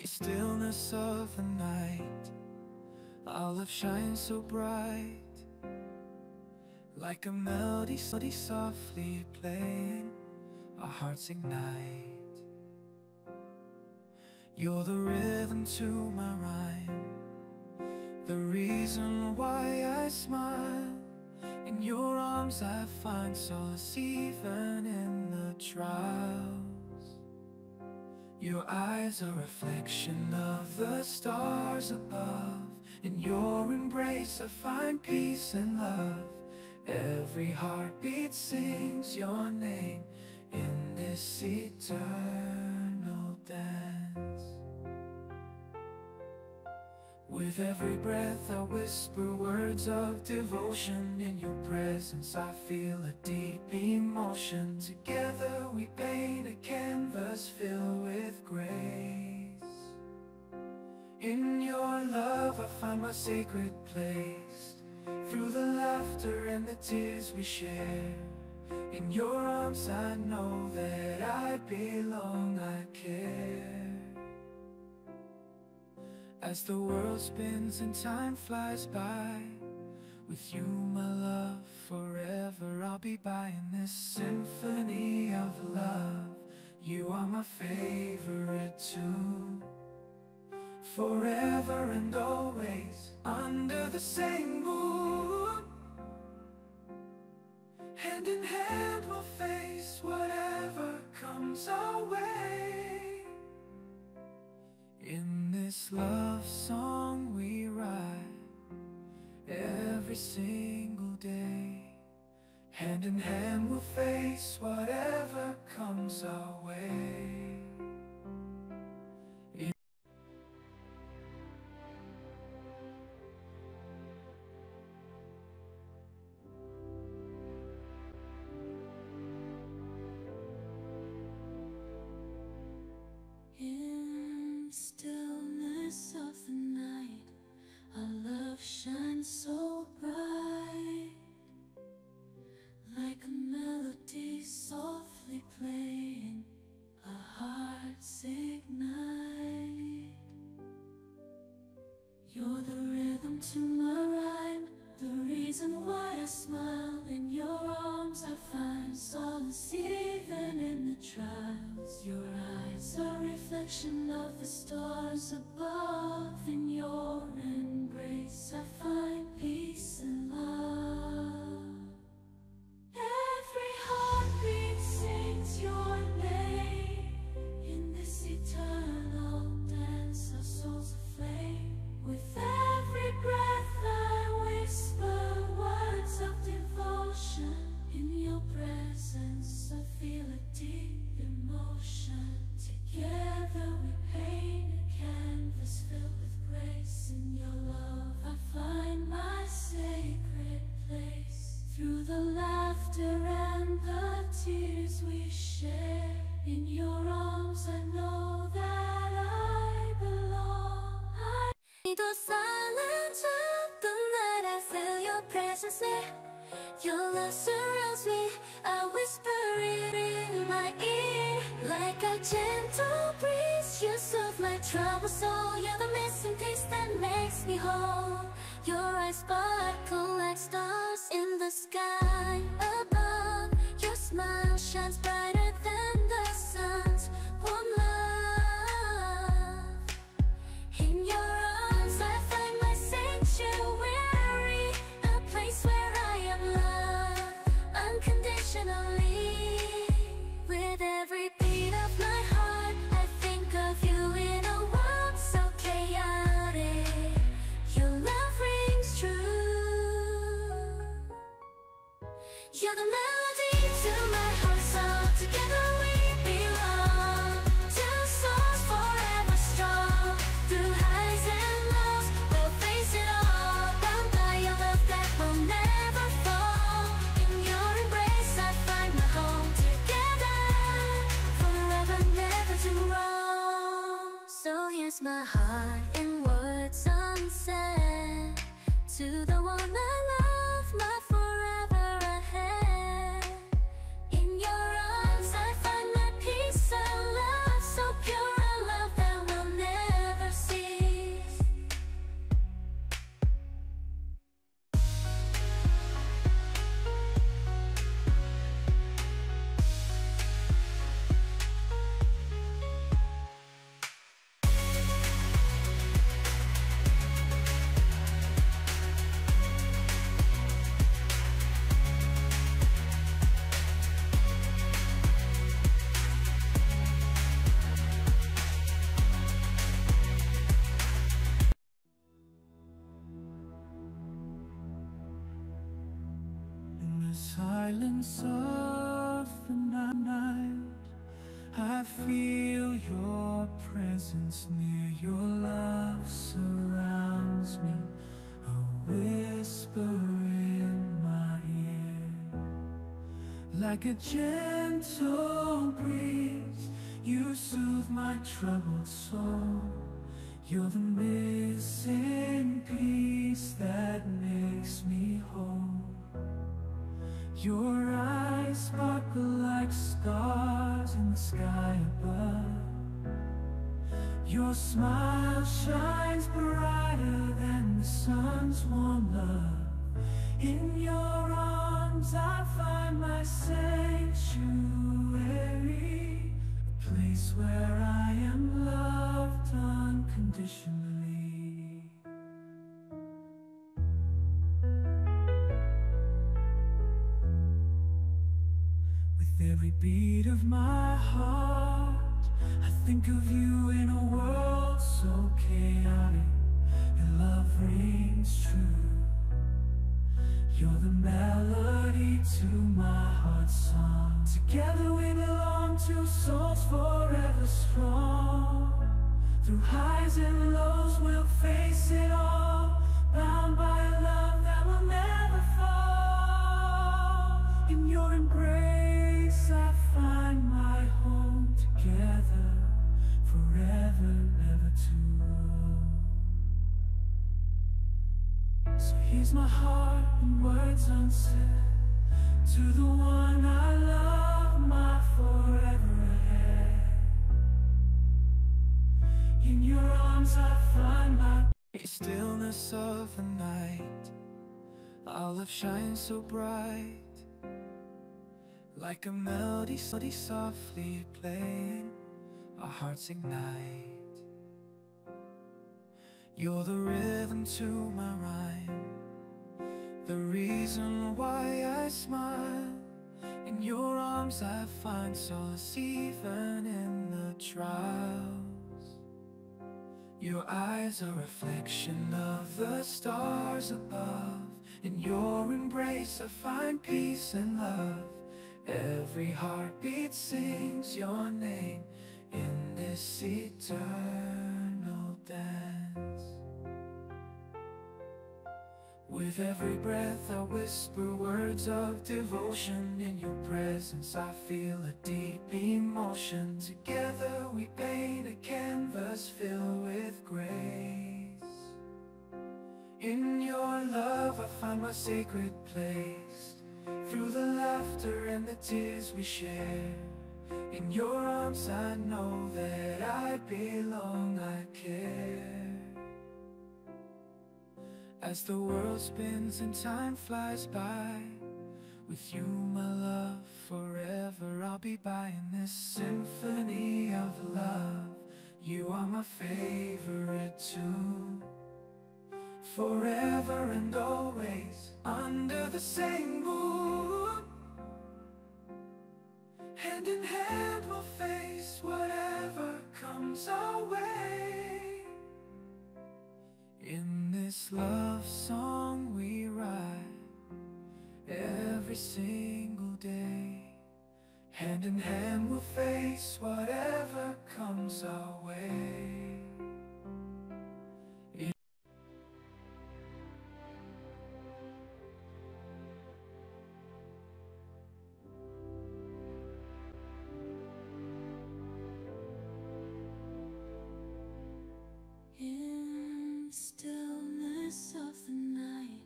Stillness of the night, our love shines so bright, like a melody softly playing, our hearts ignite. You're the rhythm to my rhyme, the reason why I smile. In your arms I find solace even in the trials. Your eyes are a reflection of the stars above. In your embrace I find peace and love. Every heartbeat sings your name in this eternal dance. With every breath I whisper words of devotion. In your presence I feel a deep emotion. Together we paint a canvas filled with grace. In your love I find my sacred place. Through the laughter and the tears we share, in your arms I know that I belong, I care. As the world spins and time flies by, with you my love, forever I'll be by. In this symphony of love, you are my favorite tune. Forever and always, under the same moon, hand in hand we'll face whatever comes our way. In this love song we write every single day. Hand in hand we'll face whatever comes our way. In stillness of the night, our love shines so bright, like a melody softly playing, our hearts ignite. You're the rhythm to my rhyme, the reason why I smile. In your arms I find solace even in the trials. Your eyes are a reflection of the stars above. In your embrace I find peace and love. Every heartbeat sings your name in this eternal dance, our souls aflame. With every breath I whisper words of devotion. In your presence I feel a deep emotion. Together we paint a canvas filled with grace. In your love I find my sacred place. Through the laughter and the tears we share, in your arms I know that I belong. The silence of the night, I feel your presence near. Your love surrounds me, I whisper it in my ear. Like a gentle breeze, you soothe my troubled soul. You're the missing piece that makes me whole. Your eyes sparkle like stars in the sky above. Your smile shines brighter than the sun's warm love. In your arms I find my sanctuary, a place where I am loved unconditionally. With every beat of my heart I think of you in a world so chaotic. Your love rings true. You're the melody to my heart song. Together we belong. Two souls forever strong. Through highs and lows we'll face it all. Bound by your love that will never fall. In your embrace I find my home. Together forever, never to wrong. So here's my heart in words unsaid, to the one I love, my forever ahead. In your arms I find my peace and love, so pure a love that will never silence of the night, I feel your presence near, your love surrounds me, a whisper in my ear. Like a gentle breeze, you soothe my troubled soul. You're the missing piece that makes me whole. Your eyes sparkle like stars in the sky above. Your smile shines brighter than the sun's warm love. In your arms I find my sanctuary, a place where I am loved unconditionally. With every beat of my heart, I think of you in a world so chaotic. Your love rings true. You're the melody to my heart's song. Together we belong, two souls forever strong. Through highs and lows we'll face it all, bound by a love that will never fall. In your embrace I find my home, together forever, never to roam. So here's my heart in words unsaid, to the one I love, my forever ahead. In your arms I find my stillness of the night. Our love shines so bright, like a melody softly playing, our hearts ignite. You're the rhythm to my rhyme, the reason why I smile. In your arms I find solace even in the trials. Your eyes are a reflection of the stars above. In your embrace I find peace and love. Every heartbeat sings your name in this eternal dance. With every breath I whisper words of devotion. In your presence I feel a deep emotion. Together we paint a canvas filled with grace. In your love I find my sacred place. Through the laughter and the tears we share, in your arms I know that I belong, I care. As the world spins and time flies by, with you my love, forever I'll be by. In this symphony of love, you are my favorite tune. Forever and always, under the same moon, hand in hand we'll face whatever comes our way. In this love song we write every single day. Hand in hand we'll face whatever comes our way. In the stillness of the night,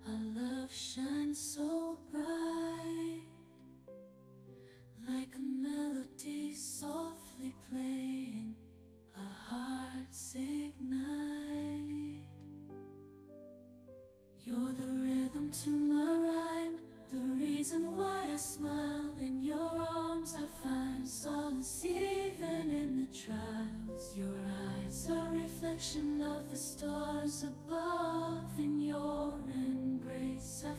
our love shines so bright, like a melody softly playing, our hearts ignite. You're the rhythm to my rhyme, the reason why I smile. In your arms I find solace even in the trials. Your eyes are a reflection of the stars above. In your embrace I